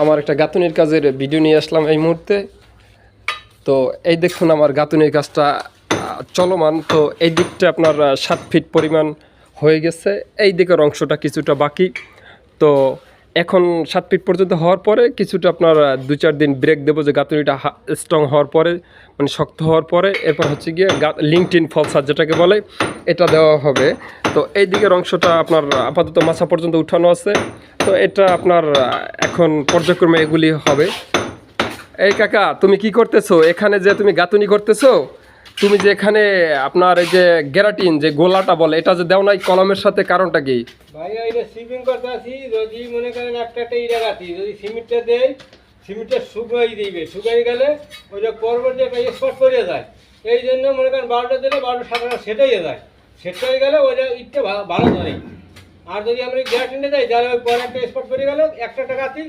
আমার একটা গাঁথুনির কাজের ভিডিও নিয়ে আসলাম এই মুহূর্তে। তো এই দেখুন আমার গাঁথুনির কাজটা চলমান। তো এই দিকটা আপনার 7 ফিট পরিমাণ হয়ে গেছে, এই দিকের অংশটা কিছুটা বাকি। তো এখন 7 ফিট পর্যন্ত হওয়ার পরে কিছুটা আপনার 2-4 দিন ব্রেক দেবো, যে গাঁথুনিটা স্ট্রং হওয়ার পরে, মানে শক্ত হওয়ার পরে এরপর হচ্ছে গিয়ে লিঙ্কড ফলসার যেটাকে বলে এটা দেওয়া হবে। তো এই দিকের অংশটা আপনার আপাতত মাছা পর্যন্ত উঠানো আছে। তো এটা আপনার এখন পর্যায়ক্রমে এগুলি হবে। এই কাকা, তুমি কি করতেছো এখানে? যে তুমি গাঁথুনি করতেছো, তুমি যে এখানে আপনার এই যে গ্যারাটিন যে গোলাটা বলে এটা যে দেও নাই কলমের সাথে, কারণটা কি? ভাই ওইটা সিপিং করতে আসি, যদি মনে করেন একটা ইটা গাঁথি, যদি সিমেন্টটা দেয়, সিমেন্টটা শুকাই দিবে, শুকাই গেলে ওইটা পরবর্তী একটা স্পট করে যায়। এই জন্য মনে করেন 12টা দিলে 12টা 7টা সেটাই যায়, সেট হয়ে গেলে ওইটা ইটটা ভালো ধরে। আর যদি আমরা গ্যারান্টি দেয়, যারা ওই পরে একটা স্পট করে গেলে একটা গাঁথি